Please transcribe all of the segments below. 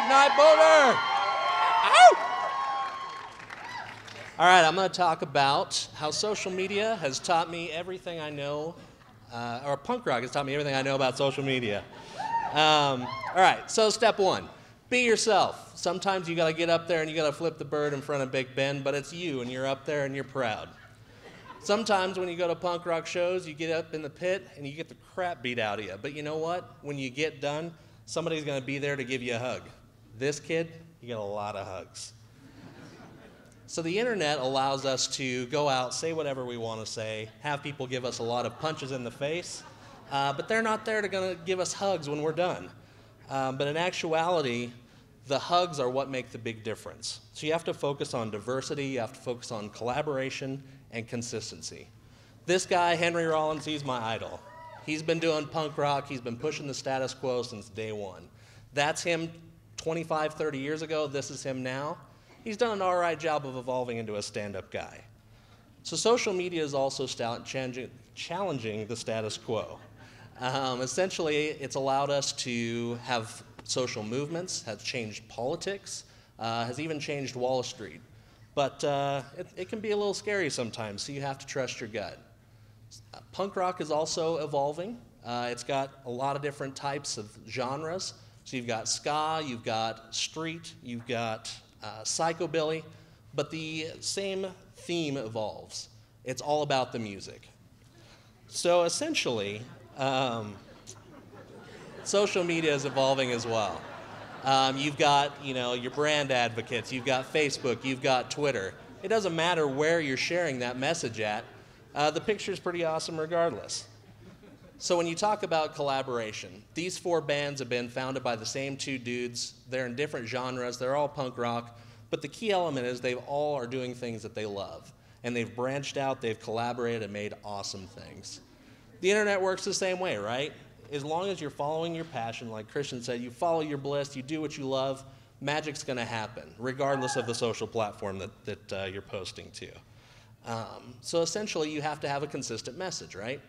night, Boulder! Ow! All right, I'm going to talk about how social media has taught me everything I know, or punk rock has taught me everything I know about social media. All right, so step one, be yourself. Sometimes you got to get up there and you got to flip the bird in front of Big Ben, but it's you and you're up there and you're proud. Sometimes when you go to punk rock shows, you get up in the pit and you get the crap beat out of you. But you know what? When you get done, somebody's going to be there to give you a hug. This kid, you get a lot of hugs. So the internet allows us to go out, say whatever we want to say, have people give us a lot of punches in the face, but they're not there to give us hugs when we're done. But in actuality, the hugs are what make the big difference. So you have to focus on diversity, you have to focus on collaboration and consistency. This guy, Henry Rollins, he's my idol. He's been doing punk rock, he's been pushing the status quo since day one. That's him 25, 30 years ago, this is him now. He's done an all right job of evolving into a stand-up guy. So social media is also challenging the status quo. Essentially, it's allowed us to have social movements, has changed politics, has even changed Wall Street. But it can be a little scary sometimes, so you have to trust your gut. Punk rock is also evolving. It's got a lot of different types of genres. So you've got ska, you've got street, you've got psychobilly, but the same theme evolves. It's all about the music. So essentially, social media is evolving as well. You've got, your brand advocates, you've got Facebook, you've got Twitter. It doesn't matter where you're sharing that message at. The picture's pretty awesome regardless. So when you talk about collaboration, these 4 bands have been founded by the same 2 dudes. They're in different genres. They're all punk rock. But the key element is they all are doing things that they love. And they've branched out, they've collaborated, and made awesome things. The internet works the same way, right? As long as you're following your passion, like Christian said, you follow your bliss, you do what you love, magic's going to happen, regardless of the social platform that you're posting to. So essentially, you have to have a consistent message, right?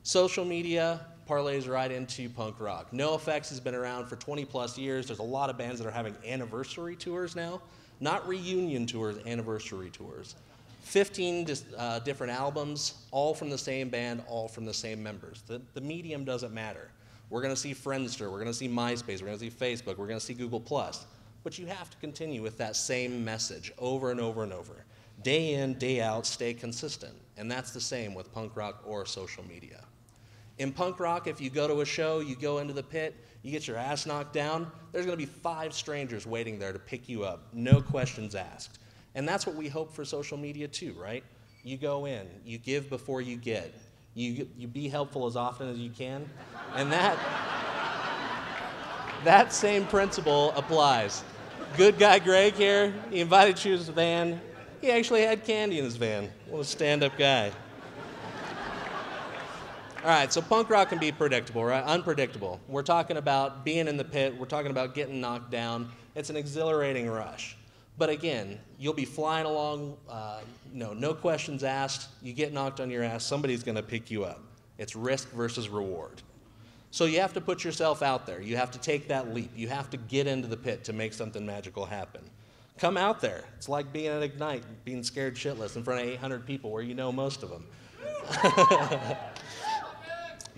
Social media parlays right into punk rock. NoFX has been around for 20 plus years. There's a lot of bands that are having anniversary tours now. Not reunion tours, anniversary tours. 15 different albums, all from the same band, all from the same members. The medium doesn't matter. We're going to see Friendster, we're going to see MySpace, we're going to see Facebook, we're going to see Google+. But you have to continue with that same message over and over and over. Day in, day out, stay consistent. And that's the same with punk rock or social media. In punk rock, if you go to a show, you go into the pit, you get your ass knocked down, there's going to be 5 strangers waiting there to pick you up, no questions asked. And that's what we hope for social media too, right? You go in, you give before you get. You be helpful as often as you can. And that same principle applies. Good guy Greg here, he invited you to his van. He actually had candy in his van. What a stand-up guy. All right, so punk rock can be predictable, right? Unpredictable. We're talking about being in the pit. We're talking about getting knocked down. It's an exhilarating rush. But again, you'll be flying along, no questions asked. You get knocked on your ass, somebody's going to pick you up. It's risk versus reward. So you have to put yourself out there. You have to take that leap. You have to get into the pit to make something magical happen. Come out there. It's like being at Ignite, being scared shitless in front of 800 people where you know most of them.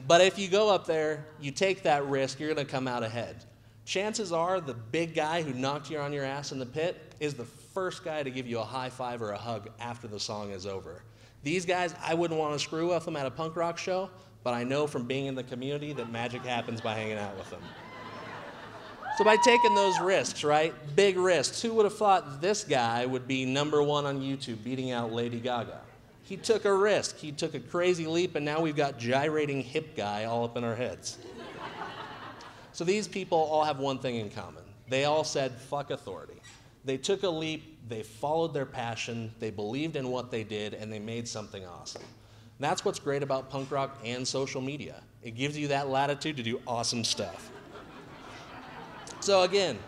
But if you go up there, you take that risk, you're going to come out ahead. Chances are the big guy who knocked you on your ass in the pit is the first guy to give you a high five or a hug after the song is over. These guys, I wouldn't want to screw with them at a punk rock show, but I know from being in the community that magic happens by hanging out with them. So by taking those risks, right, big risks, who would have thought this guy would be #1 on YouTube beating out Lady Gaga? He took a risk, he took a crazy leap, and now we've got gyrating hip guy all up in our heads. So these people all have one thing in common. They all said, fuck authority. They took a leap, they followed their passion, they believed in what they did, and they made something awesome. That's what's great about punk rock and social media. It gives you that latitude to do awesome stuff. So again,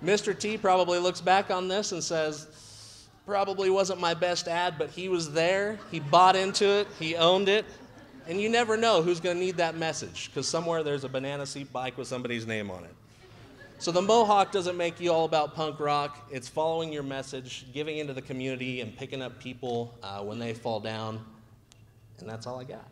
Mr. T probably looks back on this and says, probably wasn't my best ad, but he was there, he bought into it, he owned it, and you never know who's going to need that message, because somewhere there's a banana seat bike with somebody's name on it. So the mohawk doesn't make you all about punk rock. It's following your message, giving into the community, and picking up people when they fall down. And that's all I got.